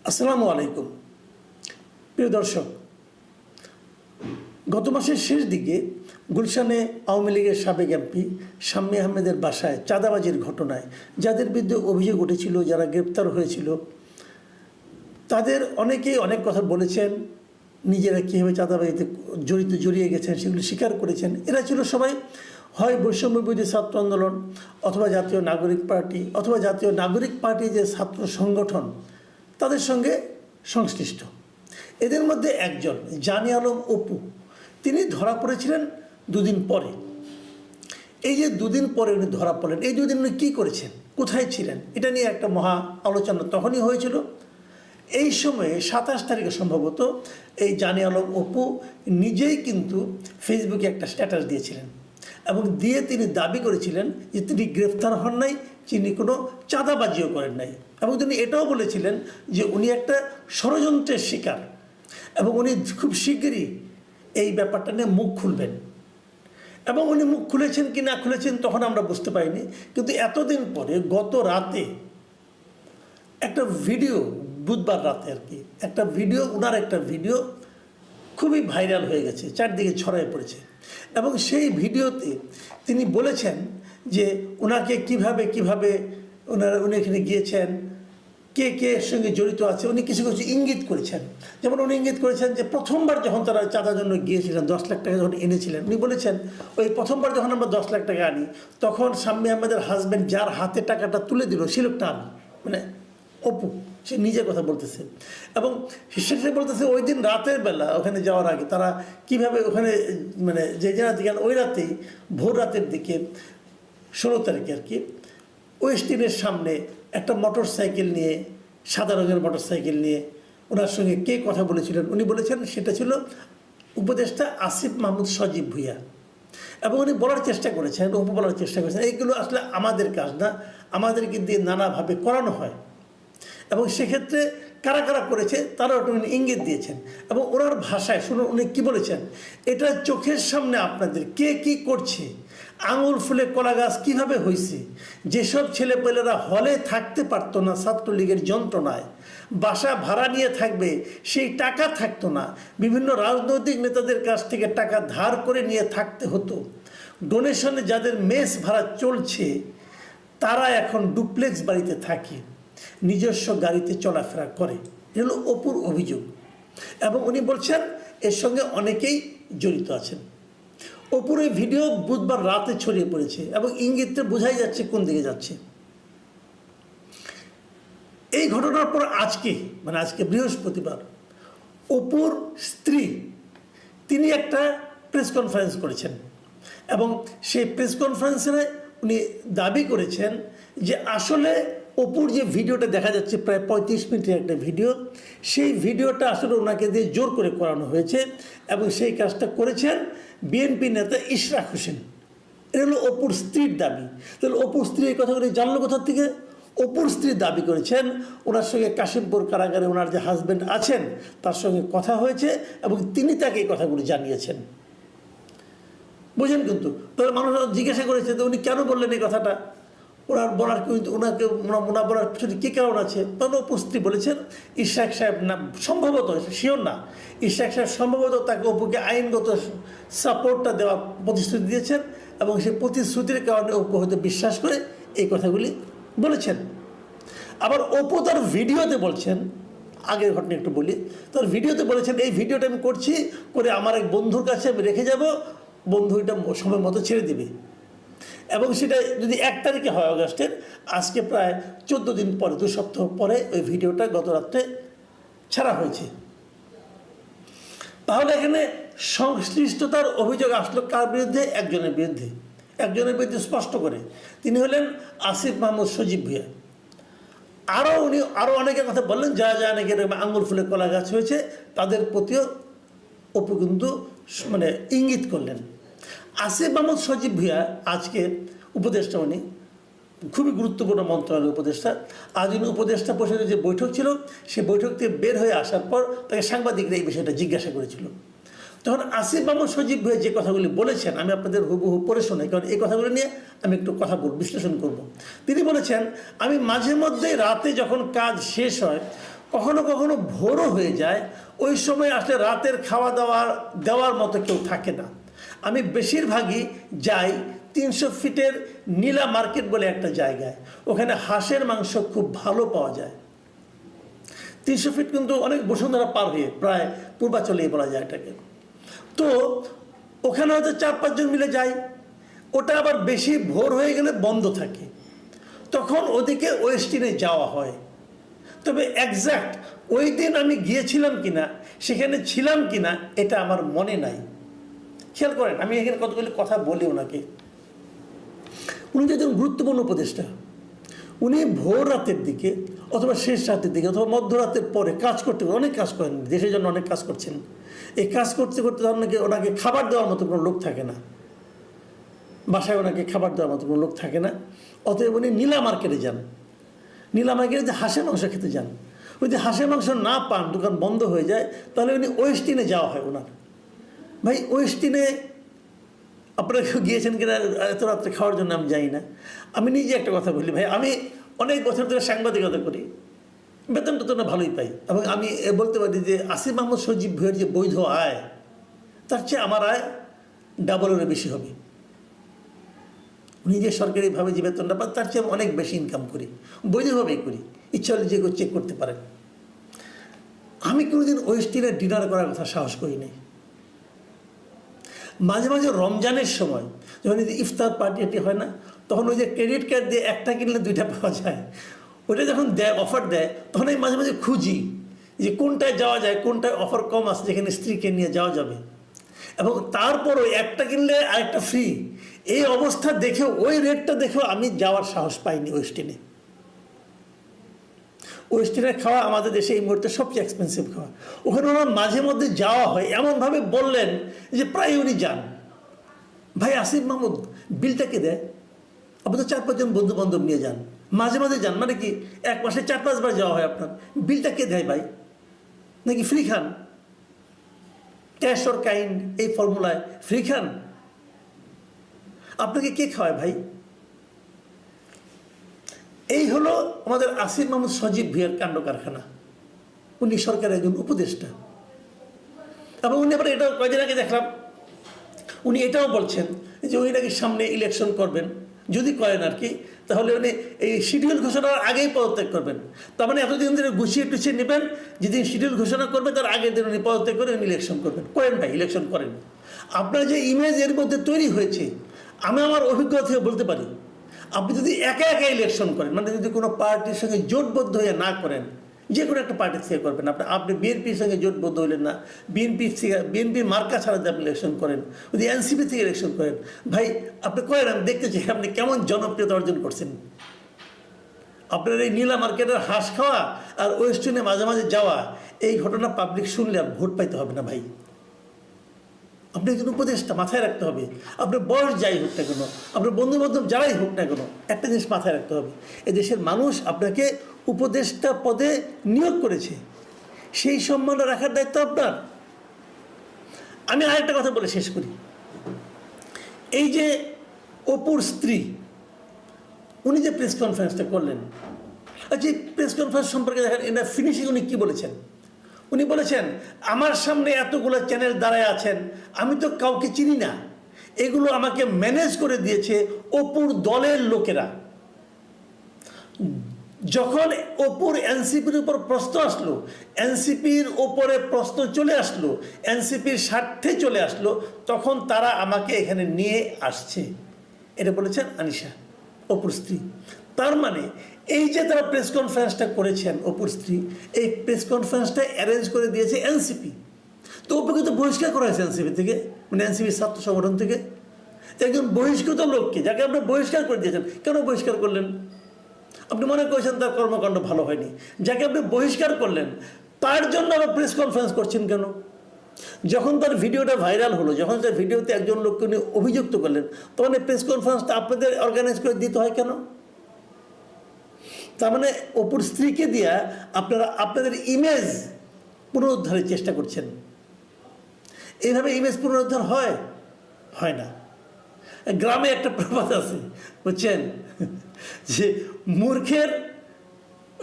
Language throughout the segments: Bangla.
আসসালামু আলাইকুম প্রিয় দর্শক, গত মাসের শেষ দিকে গুলশানে আওয়ামী লীগের সাবেক এমপি শাম্মী আহমেদের বাসায় চাঁদাবাজির ঘটনায় যাদের বিরুদ্ধে অভিযোগ উঠেছিল, যারা গ্রেপ্তার হয়েছিল, তাদের অনেকেই অনেক কথা বলেছেন। নিজেরা কীভাবে চাঁদাবাজিতে জড়িয়ে গেছেন সেগুলো স্বীকার করেছেন। এরা ছিল সবাই হয় বৈষম্য বিরোধী ছাত্র আন্দোলন অথবা জাতীয় নাগরিক পার্টি অথবা জাতীয় নাগরিক পার্টি যে ছাত্র সংগঠন তাদের সঙ্গে সংশ্লিষ্ট। এদের মধ্যে একজন জানি আলম অপু, তিনি ধরা পড়েছিলেন দুদিন পরে। এই যে দুদিন পরে উনি ধরা পড়লেন, এই দুদিন উনি কী করেছেন, কোথায় ছিলেন, এটা নিয়ে একটা মহা আলোচনা তখনই হয়েছিল। এই সময়ে 27 তারিখে সম্ভবত এই জানি আলম অপু নিজেই কিন্তু ফেসবুকে একটা স্ট্যাটাস দিয়েছিলেন এবং দিয়ে তিনি দাবি করেছিলেন যে তিনি গ্রেফতার হন নাই, তিনি কোনো চাঁদাবাজিও করেন নাই, এবং তিনি এটাও বলেছিলেন যে উনি একটা ষড়যন্ত্রের শিকার এবং উনি খুব শিগগিরই এই ব্যাপারটা নিয়ে মুখ খুলবেন। এবং উনি মুখ খুলেছেন কি না খুলেছেন তখন আমরা বুঝতে পারিনি, কিন্তু এতদিন পরে গত রাতে একটা ভিডিও, বুধবার রাতে আর কি, একটা ভিডিও, ওনার একটা ভিডিও খুবই ভাইরাল হয়ে গেছে, চারদিকে ছড়ায় পড়েছে। এবং সেই ভিডিওতে তিনি বলেছেন যে ওনাকে কিভাবে উনি এখানে গিয়েছেন, কে এর সঙ্গে জড়িত আছে, উনি কিছু ইঙ্গিত করেছেন। যেমন উনি ইঙ্গিত করেছেন যে প্রথমবার যখন তারা চাঁদার জন্য গিয়েছিলেন, 10 লাখ টাকা যখন এনেছিলেন, উনি বলেছেন ওই প্রথমবার যখন আমরা 10 লাখ টাকা আনি তখন শাম্মী আহমেদের হাজব্যান্ড যার হাতে টাকাটা তুলে দিল সে লোকটা আমি, মানে অপু, সে নিজের কথা বলতেছে। এবং সে বলতেছে ওই দিন রাতের বেলা ওখানে যাওয়ার আগে তারা কিভাবে ওখানে, মানে যে রাতে গেল ওই রাতেই ভোর রাতের দিকে 16 তারিখে আর কি, ওয়েস্টিনের সামনে একটা মোটর সাইকেল নিয়ে, সাদা রঙের মোটর সাইকেল নিয়ে ওনার সঙ্গে কে কথা বলেছিলেন, উনি বলেছেন সেটা ছিল উপদেষ্টা আসিফ মাহমুদ সজীব ভুঁইয়া। এবং উনি বলার চেষ্টা করেছেন, বলার চেষ্টা করেছেন এইগুলো আসলে আমাদের কাজ না, আমাদেরকে দিয়ে নানাভাবে করানো হয়। এবং সেক্ষেত্রে কারা কারা করেছে তারাও উনি ইঙ্গিত দিয়েছেন। এবং ওনার ভাষায় শুনুন উনি কী বলেছেন, এটা চোখের সামনে আপনাদের কে কী করছে, আঙুল ফুলে কলা গাছ কীভাবে হয়েছে, যেসব ছেলেপেলেরা হলে থাকতে পারতো না ছাত্রলীগের যন্ত্রণায়, বাসা ভাড়া নিয়ে থাকবে সেই টাকা থাকতো না, বিভিন্ন রাজনৈতিক নেতাদের কাছ থেকে টাকা ধার করে নিয়ে থাকতে হতো, ডোনেশনে যাদের মেস ভাড়া চলছে তারা এখন ডুপ্লেক্স বাড়িতে থাকে, নিজস্ব গাড়িতে চলাফেরা করে। এটা হলো অপুর অভিযোগ। এবং উনি বলছেন এর সঙ্গে অনেকেই জড়িত আছেন। অপুর এই ভিডিও বুধবার রাতে ছড়িয়ে পড়েছে এবং ইঙ্গিতটা বোঝাই যাচ্ছে কোন দিকে যাচ্ছে। এই ঘটনার পর আজকে বৃহস্পতিবার অপুর স্ত্রী তিনি একটা প্রেস কনফারেন্স করেছেন এবং সেই প্রেস কনফারেন্সে উনি দাবি করেছেন যে আসলে অপুর যে ভিডিওটা দেখা যাচ্ছে প্রায় 35 মিনিটের একটা ভিডিও, সেই ভিডিওটা আসলে ওনাকে দিয়ে জোর করে করানো হয়েছে এবং সেই কাজটা করেছেন বিএনপি নেতা ইশরাক হোসেন। এটা হলো অপুর স্ত্রীর দাবি। তাহলে অপুর স্ত্রী এই কথাগুলি জানলো কোথা থেকে? অপুর স্ত্রী দাবি করেছেন ওনার সঙ্গে কাশিমপুর কারাগারে ওনার যে হাজব্যান্ড আছেন তার সঙ্গে কথা হয়েছে এবং তিনি তাকে এই কথাগুলি জানিয়েছেন। বুঝেন? কিন্তু তাহলে মানুষ জিজ্ঞাসা করেছে যে উনি কেন বললেন এই কথাটা, ওনার বলার কিন্তু ওনার বলার পিছনে কী কারণ আছে? তখন উপস্থিত বলেছেন ইশরাক সাহেব না, সম্ভবত শিওর না, ইশরাক সাহেব সম্ভবত তাকে অপুকে আইনগত সাপোর্টটা দেওয়ার প্রতিশ্রুতি দিয়েছেন এবং সেই প্রতিশ্রুতির কারণে অপু হয়তো বিশ্বাস করে এই কথাগুলি বলেছেন। আবার অপু তার ভিডিওতে বলছেন, আগের ঘটনা একটু বলি, তার ভিডিওতে বলেছেন এই ভিডিওটা আমি করছি করে আমার এক বন্ধুর কাছে আমি রেখে যাব, বন্ধু এটা সময় মতো ছেড়ে দিবে। এবং সেটা যদি 1 তারিখে হয় অগাস্টের, আজকে প্রায় 14 দিন পরে, 2 সপ্তাহ পরে ওই ভিডিওটা গত রাত্রে ছাড়া হয়েছে। তাহলে এখানে সংশ্লিষ্টতার অভিযোগ আসলো কার বিরুদ্ধে? একজনের বিরুদ্ধে স্পষ্ট করে, তিনি হলেন আসিফ মাহমুদ সজীব ভুঁইয়া। আরও অনেকের কথা বললেন, যা নাকি আঙুল ফুলে কলা গাছ হয়েছে তাদের প্রতিও অপু কিন্তু মানে ইঙ্গিত করলেন। আসিফ মাহমুদ সজীব ভুঁইয়া আজকে উপদেষ্টা, উনি খুবই গুরুত্বপূর্ণ মন্ত্রণালয়ের উপদেষ্টা। আজ উনি উপদেষ্টা পরিষদের যে বৈঠক ছিল সেই বৈঠক থেকে বের হয়ে আসার পর তাকে সাংবাদিকরা এই বিষয়টা জিজ্ঞাসা করেছিল। তখন আসিফ মাহমুদ সজীব ভুঁইয়া যে কথাগুলি বলেছেন আমি আপনাদের হুবহু পড়ে শোনাই, কারণ এই কথাগুলো নিয়ে আমি একটু কথা বিশ্লেষণ করব। তিনি বলেছেন, আমি মাঝে মধ্যে রাতে যখন কাজ শেষ হয় কখনো কখনো ভোরও হয়ে যায়। ওই সময় আসলে রাতের খাওয়া দাওয়া দেওয়ার মতো কেউ থাকে না। আমি বেশিরভাগই যাই 300 ফিটের নীলা মার্কেট বলে একটা জায়গায়, ওখানে হাঁসের মাংস খুব ভালো পাওয়া যায়। 300 ফিট কিন্তু অনেক বসুন্ধরা পার হয়ে প্রায় পূর্বাচলেই বলা যায় এটাকে। তো ওখানে হয়তো 4-5 জন মিলে যাই। ওটা আবার বেশি ভোর হয়ে গেলে বন্ধ থাকে, তখন ওদিকে ওয়েস্টিনে যাওয়া হয়। তবে এক্স্যাক্ট ওই দিন আমি গিয়েছিলাম কিনা, সেখানে ছিলাম কিনা, এটা আমার মনে নাই। খেয়াল করেন, আমি এখানে কতগুলি কথা বলি ওনাকে। উনি যে একজন গুরুত্বপূর্ণ উপদেষ্টা, উনি ভোর রাতের দিকে অথবা শেষ রাতের দিকে অথবা মধ্যরাতের পরে কাজ করতে, অনেক কাজ করেন, দেশের জন্য অনেক কাজ করছেন। এই কাজ করতে করতে ওনাকে খাবার দেওয়ার মতো কোনো লোক থাকে না, বাসায় ওনাকে খাবার দেওয়ার মতো কোনো লোক থাকে না। অতএব উনি নীলা মার্কেটে যান। নীলা মার্কেটে যে হাঁসের মাংস খেতে যান, ওই যে হাঁসের মাংস না পান, দোকান বন্ধ হয়ে যায়, তাহলে উনি ওয়েস্টিনে যাওয়া হয় ওনার। ভাই ওয়েস্টিনে আপনারা কেউ গিয়েছেন কিনা এত রাত্রে খাওয়ার জন্য আমি যাই না। আমি নিজে একটা কথা বলি ভাই, আমি অনেক বছর ধরে সাংবাদিকতা করি, বেতন টেতন ভালোই পাই, এবং আমি বলতে পারি যে আসিফ মাহমুদ সজীব ভুঁইয়ের যে বৈধ আয়, তার চেয়ে আমার আয় ডাবলেরও বেশি হবে। উনি যে সরকারিভাবে যে বেতনটা পান, তার চেয়ে অনেক বেশি ইনকাম করি, বৈধভাবেই করি, ইচ্ছা হলে যে কেউ চেক করতে পারেন। আমি কোনোদিন ওয়েস্টিনে ডিনার করার কথা সাহস করি নাই। মাঝে মাঝে রমজানের সময় যখন ইফতার পার্টি হয় না, তখন ওই যে ক্রেডিট কার্ড দিয়ে একটা কিনলে 2টা পাওয়া যায়, ওটা যখন দেয়, অফার দেয়, তখন আমি মাঝে মাঝে খুঁজি যে কোনটায় যাওয়া যায়, কোনটায় অফার কম আছে, যেখানে স্ত্রীকে নিয়ে যাওয়া যাবে। এবং তারপরও একটা কিনলে আরেকটা ফ্রি, এই অবস্থা দেখেও, ওই রেটটা দেখেও আমি যাওয়ার সাহস পাইনি ওয়েস্টিনে। ওয়েস্টিনের খাওয়া আমাদের দেশে এই মুহূর্তে সবচেয়ে এক্সপেন্সিভ খাওয়া। ওখানে ওনার মাঝে মধ্যে যাওয়া হয়, এমনভাবে বললেন যে প্রায় উনি যান। ভাই আসিফ মাহমুদ বিলটা কে দেয়? আপনি তো 4-5 জন বন্ধু বান্ধব নিয়ে যান, মাঝে মাঝে যান, মানে কি 1 মাসে 4-5 বার যাওয়া হয় আপনার, বিলটা কে দেয় ভাই? নাকি free Khan? Cash or kind এই ফর্মুলায় ফ্রি খান? আপনাকে কে খাওয়ায় ভাই? এই হলো আমাদের আসিফ মাহমুদ সজীব ভুঁইয়ার কাণ্ড কারখানা। উনি সরকারের একজন উপদেষ্টা, এবং উনি আবার এটাও কয়েকদিন আগে দেখলাম, উনি এটাও বলছেন যে উনি নাকি সামনে ইলেকশন করবেন, যদি করেন আর কি, তাহলে উনি এই শিডিউল ঘোষণার আগেই পদত্যাগ করবেন। তার মানে এতদিন ধরে গুছিয়ে টুছিয়ে নেবেন, যেদিন শিডিউল ঘোষণা করবে তার আগের দিন উনি পদত্যাগ করে উনি ইলেকশন করবেন। করেন ভাই, ইলেকশন করেন। আপনার যে ইমেজ এর মধ্যে তৈরি হয়েছে, আমি আমার অভিজ্ঞতা থেকে বলতে পারি, আপনি যদি একা একা ইলেকশন করেন, মানে যদি কোনো পার্টির সঙ্গে জোটবদ্ধ হয়ে না করেন, যে কোনো একটা পার্টির থেকে করবেন, আপনি বিএনপির সঙ্গে জোটবদ্ধ হইলেন না, বিএনপির মার্কা ছাড়া যদি আপনি ইলেকশন করেন, যদি এনসিপি থেকে ইলেকশন করেন, ভাই আপনি করেন, আমি দেখতে চাই আপনি কেমন জনপ্রিয়তা অর্জন করছেন। আপনার এই নীলা মার্কেটের হাঁস খাওয়া আর ওয়েস্টার্নে মাঝে মাঝে যাওয়া, এই ঘটনা পাবলিক শুনলে আর ভোট পাইতে হবে না ভাই। আপনি একজন উপদেষ্টা, মাথায় রাখতে হবে। আপনার বয়স যাই হোক না কেন, আপনার বন্ধু বান্ধব যারাই হোক না কেন, একটা জিনিস মাথায় রাখতে হবে, এদেশের মানুষ আপনাকে উপদেষ্টা পদে নিয়োগ করেছে, সেই সম্মানটা রাখার দায়িত্ব আপনার। আমি আরেকটা কথা বলে শেষ করি। এই যে অপুর স্ত্রী, উনি যে প্রেস কনফারেন্সটা করলেন, আচ্ছা প্রেস কনফারেন্স সম্পর্কে দেখেন, এটা ফিনিশিং উনি কী বলেছেন? উনি বলেছেন, আমার সামনে এতগুলো চ্যানেল দাঁড়ায় আছেন, আমি তো কাউকে চিনি না, এগুলো আমাকে ম্যানেজ করে দিয়েছে অপুর দলের লোকেরা। যখন অপুর এনসিপির উপর প্রশ্ন আসলো, এনসিপির ওপরে প্রশ্ন চলে আসলো, এনসিপির স্বার্থে চলে আসলো, তখন তারা আমাকে এখানে নিয়ে আসছে। এটা বলেছেন আনিশা, অপুর স্ত্রী। তার মানে এই যে তারা প্রেস কনফারেন্সটা করেছেন অপুর স্ত্রী, এই প্রেস কনফারেন্সটা অ্যারেঞ্জ করে দিয়েছে এনসিপি। তো অপুকে তো বহিষ্কার করা হয়েছে এনসিপি থেকে, মানে এনসিপির ছাত্র সংগঠন থেকে। একজন বহিষ্কৃত লোককে, যাকে আপনি বহিষ্কার করে দিয়েছেন, কেন বহিষ্কার করলেন? আপনি মনে করেছেন তার কর্মকাণ্ড ভালো হয়নি, যাকে আপনি বহিষ্কার করলেন তার জন্য আবার প্রেস কনফারেন্স করছেন কেন? যখন তার ভিডিওটা ভাইরাল হলো, যখন তার ভিডিওতে একজন লোককে উনি অভিযুক্ত করলেন, তখন এই প্রেস কনফারেন্সটা আপনাদের অর্গানাইজ করে দিতে হয় কেন? তার মানে অপুর স্ত্রীকে দিয়া আপনারা আপনাদের ইমেজ পুনরুদ্ধারের চেষ্টা করছেন। এইভাবে ইমেজ পুনরুদ্ধার হয়? হয় না। গ্রামে একটা প্রবাদ আছে, বুঝছেন, যে মূর্খের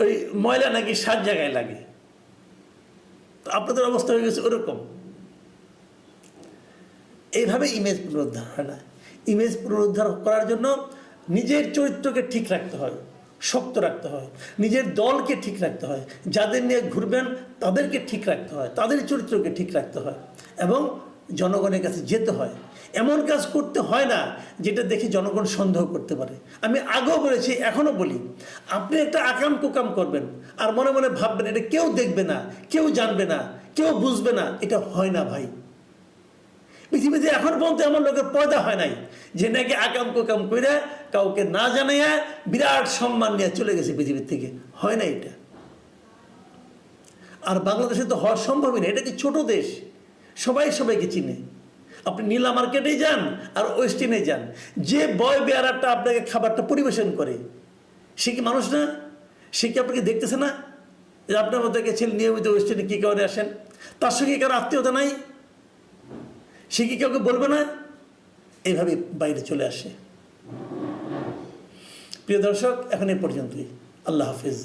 ওই ময়লা নাকি 7 জায়গায় লাগে। তো আপনাদের অবস্থা হয়ে গেছে ওরকম। এইভাবে ইমেজ পুনরুদ্ধার হয় না। ইমেজ পুনরুদ্ধার করার জন্য নিজের চরিত্রকে ঠিক রাখতে হয়, শক্ত রাখতে হয়, নিজের দলকে ঠিক রাখতে হয়, যাদের নিয়ে ঘুরবেন তাদেরকে ঠিক রাখতে হয়, তাদের চরিত্রকে ঠিক রাখতে হয় এবং জনগণের কাছে যেতে হয়। এমন কাজ করতে হয় না যেটা দেখে জনগণ সন্দেহ করতে পারে। আমি আগেও বলেছি, এখনও বলি, আপনি একটা আকাম কুকাম করবেন আর মনে মনে ভাববেন এটা কেউ দেখবে না, কেউ জানবে না, কেউ বুঝবে না, এটা হয় না ভাই। পৃথিবীতে এখন পর্যন্ত এমন লোকের পয়দা হয় নাই যে নাকি আকাম কুকাম করে কাউকে না জানাইয়া বিরাট সম্মান নিয়ে চলে গেছে পৃথিবীর থেকে, হয় না এটা। আর বাংলাদেশে তো হওয়া সম্ভবই না, এটা কি ছোট দেশ, সবাই সবাইকে চিনে। আপনি নীলা মার্কেটে যান আর ওয়েস্টিনে যান, যে বয় বেয়ারাটা আপনাকে খাবারটা পরিবেশন করে সে কি মানুষ না? সে কি আপনাকে দেখতেছে না যে আপনার মতো ছেলে নিয়মিত ওয়েস্টিনে কী কারণে আসেন? তার সঙ্গে কারো আত্মীয়তা নাই, সে কি কাউকে বলবে না? এইভাবে বাইরে চলে আসে। প্রিয় দর্শক, এখন এই পর্যন্তই। আল্লাহ হাফিজ।